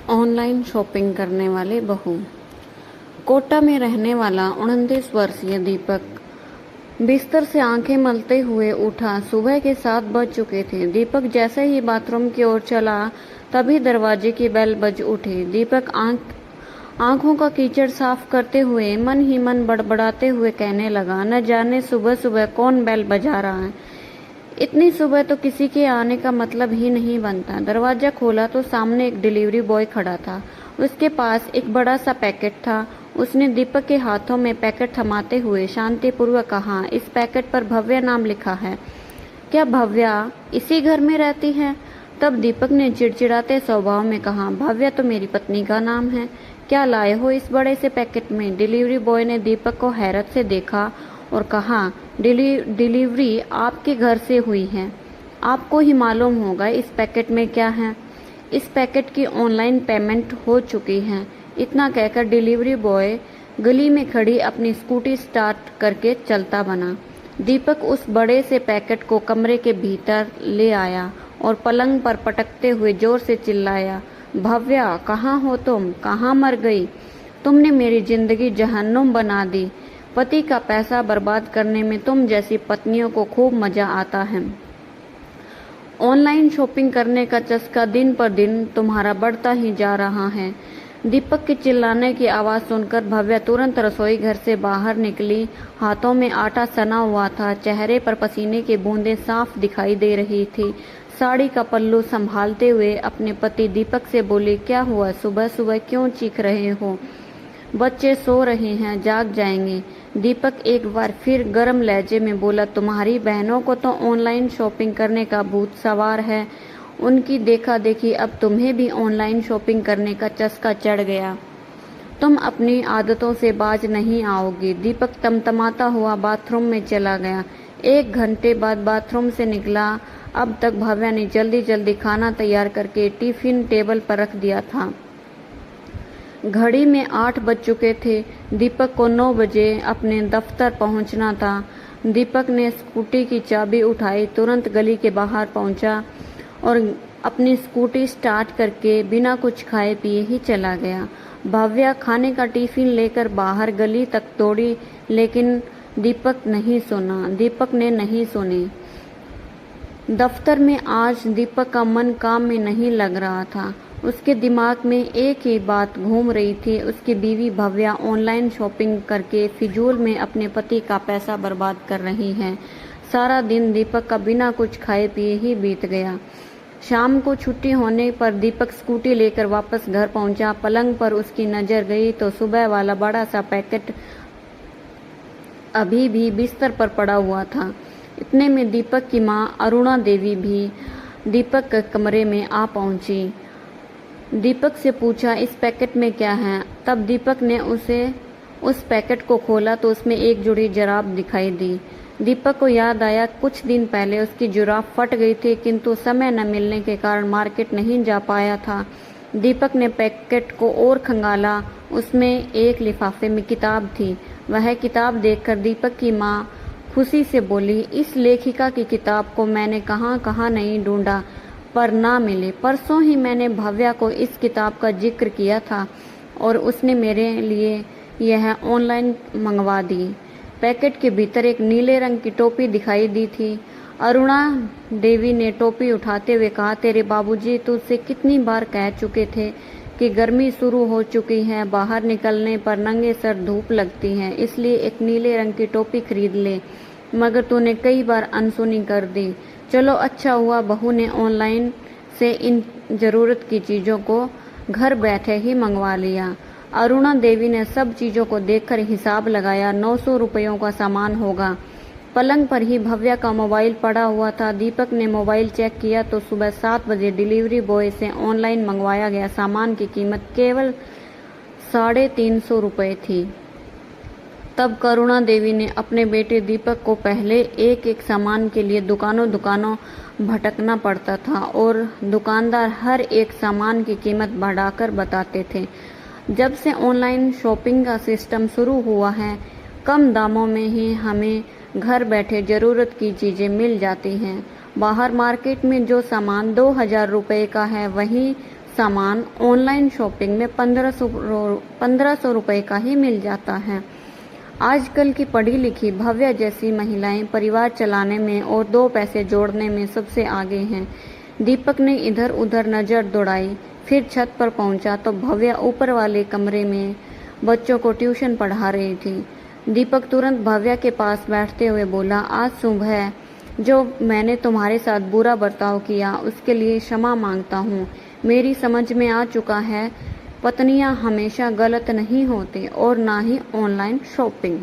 Online shopping करने वाले बहू। कोटा में रहने वाला 29 वर्षीय दीपक बिस्तर से आंखें मलते हुए उठा। सुबह के 7 बज चुके थे। दीपक जैसे ही बाथरूम की ओर चला तभी दरवाजे की बेल बज उठी। दीपक आंखों का कीचड़ साफ करते हुए मन ही मन बड़बड़ाते हुए कहने लगा, न जाने सुबह सुबह कौन बेल बजा रहा है। इतनी सुबह तो किसी के आने का मतलब ही नहीं बनता। दरवाजा खोला तो सामने एक डिलीवरी बॉय खड़ा था। उसके पास एक बड़ा सा पैकेट था। उसने दीपक के हाथों में पैकेट थमाते हुए शांतिपूर्वक कहा, इस पैकेट पर भव्या नाम लिखा है। क्या भव्या इसी घर में रहती है? तब दीपक ने चिड़चिड़ाते स्वभाव में कहा, भव्या तो मेरी पत्नी का नाम है। क्या लाए हो इस बड़े से पैकेट में? डिलीवरी बॉय ने दीपक को हैरत से देखा और कहा, डिलीवरी आपके घर से हुई है, आपको ही मालूम होगा इस पैकेट में क्या है। इस पैकेट की ऑनलाइन पेमेंट हो चुकी है। इतना कहकर डिलीवरी बॉय गली में खड़ी अपनी स्कूटी स्टार्ट करके चलता बना। दीपक उस बड़े से पैकेट को कमरे के भीतर ले आया और पलंग पर पटकते हुए जोर से चिल्लाया, भव्या कहाँ हो तुम? कहाँ मर गई? तुमने मेरी जिंदगी जहन्नुम बना दी। पति का पैसा बर्बाद करने में तुम जैसी पत्नियों को खूब मजा आता है। ऑनलाइन शॉपिंग करने का चस्का दिन पर दिन तुम्हारा बढ़ता ही जा रहा है। दीपक के चिल्लाने की आवाज़ सुनकर भव्या तुरंत रसोई घर से बाहर निकली। हाथों में आटा सना हुआ था। चेहरे पर पसीने की बूंदें साफ दिखाई दे रही थी। साड़ी का पल्लू संभालते हुए अपने पति दीपक से बोली, क्या हुआ? सुबह सुबह क्यों चीख रहे हो? बच्चे सो रहे हैं, जाग जाएंगे। दीपक एक बार फिर गर्म लहजे में बोला, तुम्हारी बहनों को तो ऑनलाइन शॉपिंग करने का भूत सवार है। उनकी देखा देखी अब तुम्हें भी ऑनलाइन शॉपिंग करने का चस्का चढ़ गया। तुम अपनी आदतों से बाज नहीं आओगी। दीपक तमतमाता हुआ बाथरूम में चला गया। 1 घंटे बाद बाथरूम से निकला। अब तक भव्या ने जल्दी जल्दी खाना तैयार करके टिफिन टेबल पर रख दिया था। घड़ी में 8 बज चुके थे। दीपक को 9 बजे अपने दफ्तर पहुंचना था। दीपक ने स्कूटी की चाबी उठाई, तुरंत गली के बाहर पहुंचा और अपनी स्कूटी स्टार्ट करके बिना कुछ खाए पिए ही चला गया। भव्या खाने का टिफिन लेकर बाहर गली तक दौड़ी, लेकिन दीपक ने नहीं सुनी। दफ्तर में आज दीपक का मन काम में नहीं लग रहा था। उसके दिमाग में एक ही बात घूम रही थी, उसकी बीवी भव्या ऑनलाइन शॉपिंग करके फिजूल में अपने पति का पैसा बर्बाद कर रही है। सारा दिन दीपक का बिना कुछ खाए पिए ही बीत गया। शाम को छुट्टी होने पर दीपक स्कूटी लेकर वापस घर पहुंचा। पलंग पर उसकी नजर गई तो सुबह वाला बड़ा सा पैकेट अभी भी बिस्तर पर पड़ा हुआ था। इतने में दीपक की माँ अरुणा देवी भी दीपक के कमरे में आ पहुंची। दीपक से पूछा, इस पैकेट में क्या है? तब दीपक ने उस पैकेट को खोला तो उसमें एक जोड़ी जुराब दिखाई दी। दीपक को याद आया कुछ दिन पहले उसकी जुराब फट गई थी, किंतु समय न मिलने के कारण मार्केट नहीं जा पाया था। दीपक ने पैकेट को और खंगाला। उसमें एक लिफाफे में किताब थी। वह किताब देखकर दीपक की माँ खुशी से बोली, इस लेखिका की किताब को मैंने कहाँ कहाँ नहीं ढूंढा पर ना मिले। परसों ही मैंने भव्या को इस किताब का जिक्र किया था और उसने मेरे लिए यह ऑनलाइन मंगवा दी। पैकेट के भीतर एक नीले रंग की टोपी दिखाई दी थी। अरुणा देवी ने टोपी उठाते हुए कहा, तेरे बाबूजी तुझसे कितनी बार कह चुके थे कि गर्मी शुरू हो चुकी है, बाहर निकलने पर नंगे सर धूप लगती है, इसलिए एक नीले रंग की टोपी खरीद ले, मगर तूने कई बार अनसुनी कर दी। चलो अच्छा हुआ बहू ने ऑनलाइन से इन ज़रूरत की चीज़ों को घर बैठे ही मंगवा लिया। अरुणा देवी ने सब चीज़ों को देखकर हिसाब लगाया। 900 रुपयों का सामान होगा। पलंग पर ही भव्या का मोबाइल पड़ा हुआ था। दीपक ने मोबाइल चेक किया तो सुबह 7 बजे डिलीवरी बॉय से ऑनलाइन मंगवाया गया सामान की कीमत केवल 350 रुपये थी। तब करुणा देवी ने अपने बेटे दीपक को पहले एक सामान के लिए दुकानों भटकना पड़ता था और दुकानदार हर एक सामान की कीमत बढ़ाकर बताते थे। जब से ऑनलाइन शॉपिंग का सिस्टम शुरू हुआ है, कम दामों में ही हमें घर बैठे ज़रूरत की चीज़ें मिल जाती हैं। बाहर मार्केट में जो सामान 2000 रुपये का है, वहीं सामान ऑनलाइन शॉपिंग में 1500 रुपये का ही मिल जाता है। आजकल की पढ़ी लिखी भव्या जैसी महिलाएं परिवार चलाने में और 2 पैसे जोड़ने में सबसे आगे हैं। दीपक ने इधर उधर नज़र दौड़ाई, फिर छत पर पहुंचा तो भव्या ऊपर वाले कमरे में बच्चों को ट्यूशन पढ़ा रही थी। दीपक तुरंत भव्या के पास बैठते हुए बोला, आज सुबह जो मैंने तुम्हारे साथ बुरा बर्ताव किया उसके लिए क्षमा मांगता हूँ। मेरी समझ में आ चुका है पत्नियां हमेशा गलत नहीं होती और ना ही ऑनलाइन शॉपिंग।